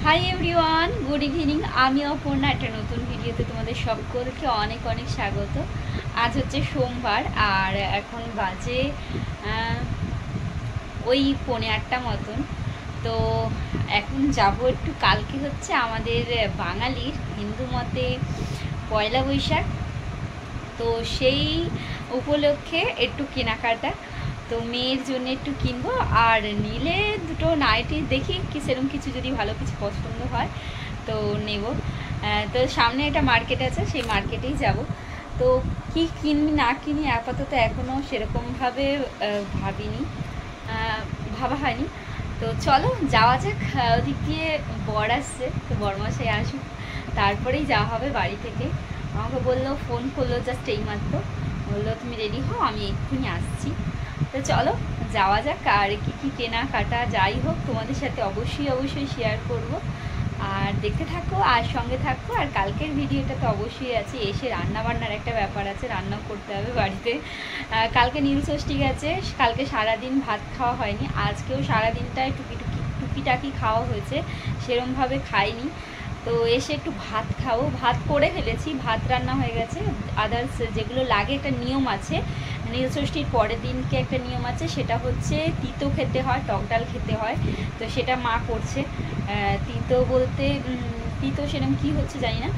Hi everyone, good evening. আমি অপর্ণা, একটা নতুন ভিডিওতে তোমাদের সকলকে অনেক অনেক স্বাগত। আজ হচ্ছে সোমবার আর এখন বাজে ওই 8:45 মতন। তো এখন যাব একটু, কালকে হচ্ছে আমাদের বাঙালির হিন্দু মতে পয়লা বৈশাখ। তো সেই উপলক্ষে একটু কেনাকাটা, তো মেয়ের জন্য একটু কিনবো আর নিলে দুটো নাইটি দেখি কি সেরকম কিছু যদি ভালো কিছু পছন্দ হয় তো নেব। তো সামনে একটা মার্কেট আছে, সেই মার্কেটেই যাব। তো কি কিনি না কিনি আপাতত এখনও সেরকমভাবে ভাবিনি, ভাবা হয়নি। তো চলো যাওয়া যাক। ওদিক দিয়ে বর আসছে, তো বরমশাই আসুক তারপরেই যাওয়া হবে বাড়ি থেকে। আমাকে বললো, ফোন করলো জাস্ট এইমাত্র, বললো তুমি রেডি হও, আমি এক্ষুনি আসছি। তো চলো যাওয়া যাক। আর কী কী কেনাকাটা যাই হোক তোমাদের সাথে অবশ্যই শেয়ার করব। আর দেখতে থাকো আর সঙ্গে থাকো। আর কালকের ভিডিওটা তো অবশ্যই আছে, এসে রান্নাবান্নার একটা ব্যাপার আছে, রান্না করতে হবে বাড়িতে। কালকে নীলষষ্ঠী গেছে, কালকে সারাদিন ভাত খাওয়া হয়নি, আজকেও সারাদিনটায় টুকিটাকি খাওয়া হয়েছে, সেরমভাবে খাইনি। তো এসে একটু ভাত খাবো, ভাত করে ফেলেছি, ভাত রান্না হয়ে গেছে। আদার্স যেগুলো লাগে, একটা নিয়ম আছে নীলষষ্ঠীর পরের দিনকে, একটা নিয়ম আছে, সেটা হচ্ছে তিতো খেতে হয়, টক ডাল খেতে হয়। তো সেটা মা করছে। তিতো বলতে তিতো সেরকম কী হচ্ছে জানি না,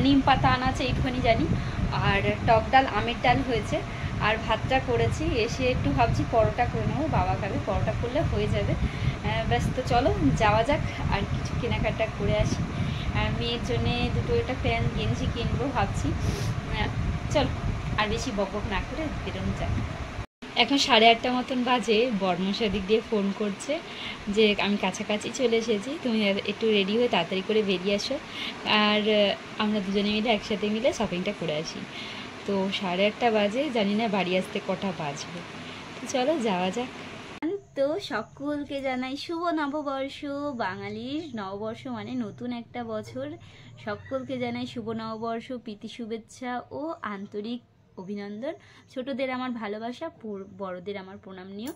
নিম পাতা আনা আছে এইটুখানি জানি, আর টক ডাল আমের ডাল হয়েছে। আর ভাতটা করেছি, এসে একটু ভাবছি পরোটা করে নেবো, বাবা খাবে, পরোটা করলে হয়ে যাবে। ব্যাস, তো চলো যাওয়া যাক আর কিছু কেনাকাটা করে আসি। মেয়ের জন্যে দুটো একটা প্যান্ট গেঞ্জি কিনবো ভাবছি। চল আর বেশি বকবক না করে বেরোনো যাক। এখন 8:30 মতন বাজে, বর্মশাই দিক দিয়ে ফোন করছে যে আমি কাছাকাছি চলে এসেছি, তুমি একটু রেডি হয়ে তাড়াতাড়ি করে বেরিয়ে আসো, আর আমরা দুজনে মিলে একসাথে মিলে শপিংটা করে আসি। তো 8:30 বাজে, জানি না বাড়ি আসতে কটা বাজবে। তো চলো যাওয়া যাক। তো সকলকে জানাই শুভ নববর্ষ। বাঙালির নববর্ষ মানে নতুন একটা বছর। সকলকে জানাই শুভ নববর্ষ, প্রীতি শুভেচ্ছা ও আন্তরিক অভিনন্দন। ছোটদের আমার ভালোবাসা, বড়দের আমার প্রণাম নিও।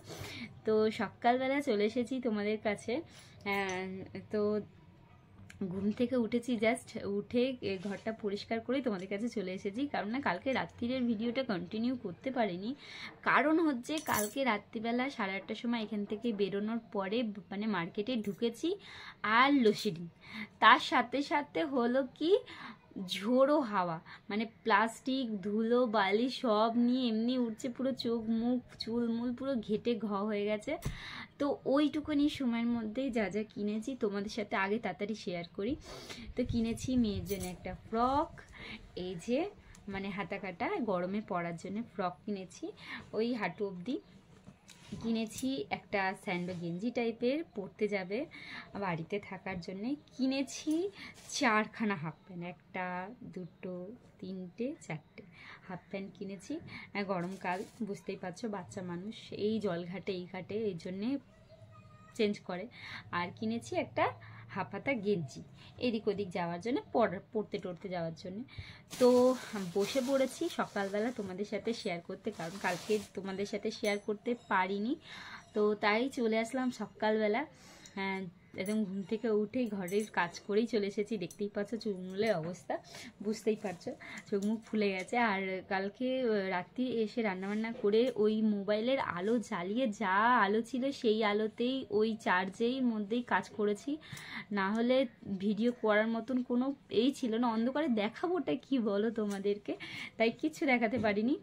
তো সকালবেলা চলে এসেছি তোমাদের কাছে। তো ঘুম থেকে উঠেছি, জাস্ট উঠে ঘরটা পরিষ্কার করেই তোমাদের কাছে চলে এসেছি, কারণ না কালকে রাত্রিরের ভিডিওটা কন্টিনিউ করতে পারিনি। কারণ হচ্ছে কালকে রাত্রিবেলা 8:30টার সময় এখান থেকে বেরোনোর পরে মানে মার্কেটে ঢুকেছি, আর লোডশেডিং, তার সাথে সাথে হলো কি ঝোড়ো হাওয়া, মানে প্লাস্টিক ধুলো বালি সব নিয়ে এমনি উঠছে, পুরো চোখ মুখ চুলমুল পুরো ঘেটে হয়ে গেছে। তো ওইটুকুনি সময়ের মধ্যেই যা যা কিনেছি তোমাদের সাথে আগে তাড়াতাড়ি শেয়ার করি। তো কিনেছি মেয়ের জন্য একটা ফ্রক, এই যে মানে হাতা কাটা গরমে পরার জন্য ফ্রক কিনেছি, ওই হাঁটু অবধি। কিনেছি একটা স্যান্ডো গেঞ্জি টাইপের, পরতে যাবে বাড়িতে থাকার জন্যে। কিনেছি 4খানা হাফ প্যান্ট, একটা দুটো তিনটে চারটে হাফ প্যান্ট কিনেছি। গরমকাল বুঝতেই পারছো, বাচ্চা মানুষ এই জল ঘাটে এই ঘাটে এই জন্যে চেঞ্জ করে। আর কিনেছি একটা হাফ হাতা গেঞ্জি, এদিক ওদিক যাওয়ার জন্য, পড়তে টরতে যাওয়ার জন্য। তো বসে পড়েছি সকালবেলা তোমাদের সাথে শেয়ার করতে, কারণ কালকে তোমাদের সাথে শেয়ার করতে পারিনি। তো তাই চলে আসলাম সকালবেলা, একদম ঘুম থেকে উঠেই ঘরের কাজ করেই চলে এসেছি। দেখতেই পাচ্ছ চুলমুলের অবস্থা, বুঝতেই পারছো চোখ মুখ ফুলে গেছে। আর কালকে রাত্রি এসে রান্নাবান্না করে ওই মোবাইলের আলো জ্বালিয়ে, যা আলো ছিল সেই আলোতেই ওই চার্জের মধ্যেই কাজ করেছি, না হলে ভিডিও করার মতন কোনো এই ছিল না। অন্ধকারে দেখাবোটা কি বলো তোমাদেরকে, তাই কিচ্ছু দেখাতে পারিনি।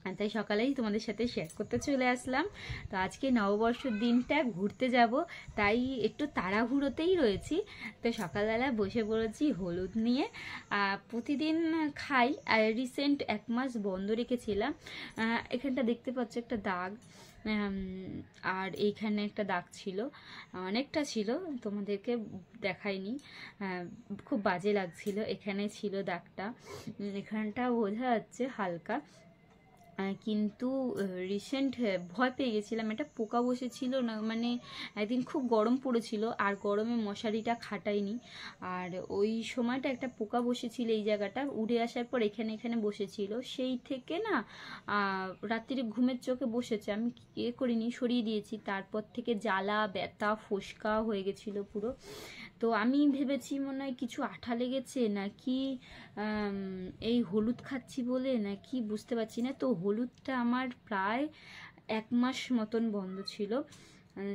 আর তাই সকালেই তোমাদের সাথে শেয়ার করতে চলে আসলাম। তো আজকে নববর্ষের দিনটা ঘুরতে যাব, তাই একটু তাড়াহুড়োতেই রয়েছি। তো সকালবেলা বসে পড়েছি হলুদ নিয়ে। প্রতিদিন খাই, আর রিসেন্ট 1 মাস বন্ধ রেখেছিলাম। এখানটা দেখতে পাচ্ছ একটা দাগ, আর এইখানে একটা দাগ ছিল, অনেকটা ছিল, তোমাদেরকে দেখাইনি, খুব বাজে লাগছিল। এখানে ছিল দাগটা, এখানটা বোঝা যাচ্ছে হালকা, কিন্তু রিসেন্ট ভয় পেয়ে গেছিলাম, একটা পোকা বসেছিল না, মানে একদিন খুব গরম পড়েছিল আর গরমে মশারিটা খাটাইনি, আর ওই সময়টা একটা পোকা বসেছিল এই জায়গাটা, উড়ে আসার পর এখানে এখানে বসেছিল, সেই থেকে না রাত্রিরে ঘুমের চোখে বসেছে, আমি করিনি, সরিয়ে দিয়েছি, তারপর থেকে জ্বালা ব্যথা ফোসকা হয়ে গেছিলো পুরো। তো আমি ভেবেছি মনে হয় কিছু আঠা লেগেছে নাকি এই হলুদ খাচ্ছি বলে নাকি বুঝতে পারছি না। তো হলুদটা আমার প্রায় 1 মাস মতন বন্ধ ছিল।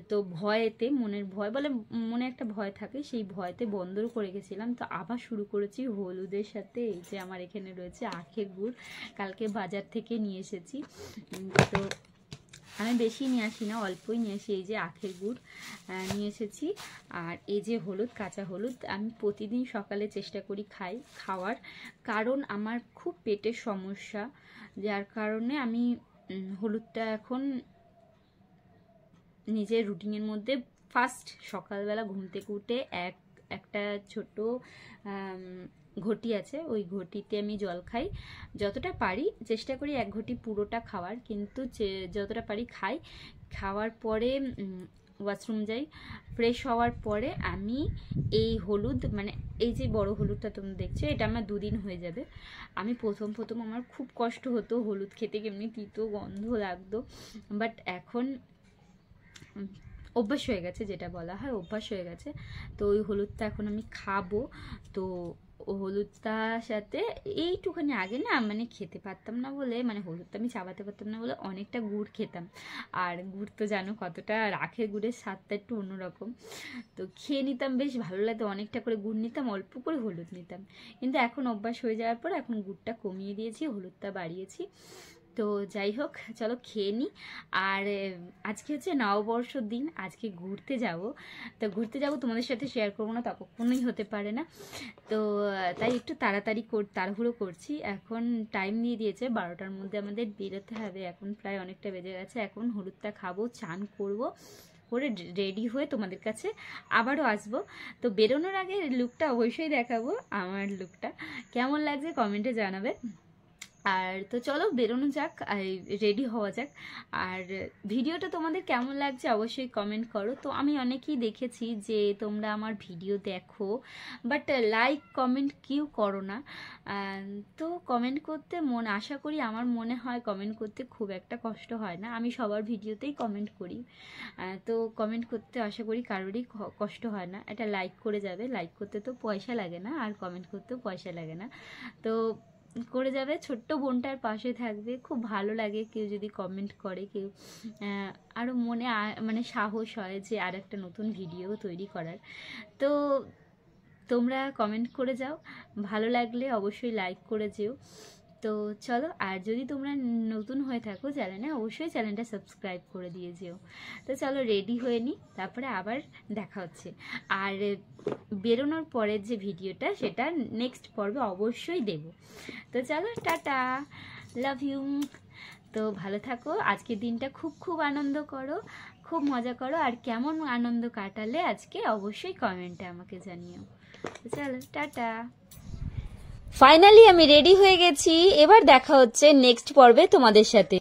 তো ভয়েতে, মনের ভয় বলে, মনে একটা ভয় থাকে, সেই ভয়তে বন্ধ করে গেছিলাম। তো আবার শুরু করেছি হলুদের সাথে। এই যে আমার এখানে রয়েছে আখের গুড়, কালকে বাজার থেকে নিয়ে এসেছি। তো আমি বেশি নিয়ে আসি না, অল্পই নিয়ে আসি। এই যে আখের গুড় নিয়ে এসেছি, আর এই যে হলুদ, কাঁচা হলুদ। আমি প্রতিদিন সকালে চেষ্টা করি খাওয়ার, কারণ আমার খুব পেটের সমস্যা, যার কারণে আমি হলুদটা এখন নিজের রুটিনের মধ্যে ফার্স্ট সকালবেলা ঘুম থেকে উঠে একটা ছোট ঘটি আছে, ওই ঘটিতে আমি জল খাই। যতটা পারি চেষ্টা করি 1 ঘটি পুরোটা খাওয়ার, কিন্তু যতটা পারি খাই। খাওয়ার পরে ওয়াশরুম যাই, ফ্রেশ হওয়ার পরে আমি এই হলুদ, মানে এই যে বড় হলুদটা তোমরা দেখছো, এটা আমার 2 দিন হয়ে যাবে। আমি প্রথম আমার খুব কষ্ট হতো হলুদ খেতে, কেমনি তিতো গন্ধ লাগতো, বাট এখন অভ্যাস হয়ে গেছে, যেটা বলা হয় অভ্যাস হয়ে গেছে। তো ওই হলুদটা এখন আমি খাবো। তো হলুদটার সাথে এইটুখানি আগে না মানে খেতে পারতাম না বলে, মানে হলুদটা আমি চাবাতে পারতাম না বলে অনেকটা গুড় খেতাম। আর গুড় তো জানো কতটা, আখের গুড়ের স্বাদটা একটু অন্যরকম। তো খেয়ে নিতাম, বেশ ভালো লাগতো, অনেকটা করে গুড় নিতাম, অল্প করে হলুদ নিতাম। কিন্তু এখন অভ্যাস হয়ে যাওয়ার পর এখন গুড়টা কমিয়ে দিয়েছি, হলুদটা বাড়িয়েছি। তো যাই হোক, চলো খেয়ে নিই। আর আজকে হচ্ছে নববর্ষর দিন, আজকে ঘুরতে যাব। তো ঘুরতে যাব, তোমাদের সাথে শেয়ার করবো না, তা কখনোই হতে পারে না। তো তাই একটু তাড়াহুড়ো করছি। এখন টাইম দিয়ে দিয়েছে 12টার মধ্যে আমাদের বেরোতে হবে। এখন প্রায় অনেকটা বেজে গেছে। এখন হলুদটা খাবো, চান করব, করে রেডি হয়ে তোমাদের কাছে আবারও আসবো। তো বেরোনোর আগে লুকটা অবশ্যই দেখাবো, আমার লুকটা কেমন লাগছে কমেন্টে জানাবে। আর তো চলো বেরোনো যাক, রেডি হওয়া যাক। আর ভিডিওটা তোমাদের কেমন লাগছে অবশ্যই কমেন্ট করো। তো আমি অনেকেই দেখেছি যে তোমরা আমার ভিডিও দেখো, বাট লাইক কমেন্ট কেউ করো না। তো কমেন্ট করতে আশা করি, আমার মনে হয় কমেন্ট করতে খুব একটা কষ্ট হয় না, আমি সবার ভিডিওতেই কমেন্ট করি। তো কমেন্ট করতে আশা করি কারোরই কষ্ট হয় না। এটা লাইক করে যাবে, লাইক করতে তো পয়সা লাগে না, আর কমেন্ট করতেও পয়সা লাগে না। তো করে যাবে, ছোট্ট বোনটার পাশে থাকবে। খুব ভালো লাগে কেউ যদি কমেন্ট করে, কেউ আরও মনে মানে সাহস হয় যে আর একটা নতুন ভিডিও তৈরি করার। তো তোমরা কমেন্ট করে যাও, ভালো লাগলে অবশ্যই লাইক করে যেও। তো চলো, আর যদি তোমরা নতুন হয়ে থাকো চ্যানেলে, অবশ্যই চ্যানেলটা সাবস্ক্রাইব করে দিয়ে যেও। তো চলো রেডি হয়ে নিই, তারপরে আবার দেখা হচ্ছে। আর বেরোনোর পরের যে ভিডিওটা, সেটা নেক্সট পর্বে অবশ্যই দেব। তো চলো, টাটা, লাভ ইউ। তো ভালো থাকো, আজকের দিনটা খুব আনন্দ করো, খুব মজা করো। আর কেমন আনন্দ কাটালে আজকে অবশ্যই কমেন্টে আমাকে জানিও। তো চলো, টাটা। ফাইনালি আমি রেডি হয়ে গেছি, এবার দেখা হচ্ছে নেক্সট পর্বে তোমাদের সাথে।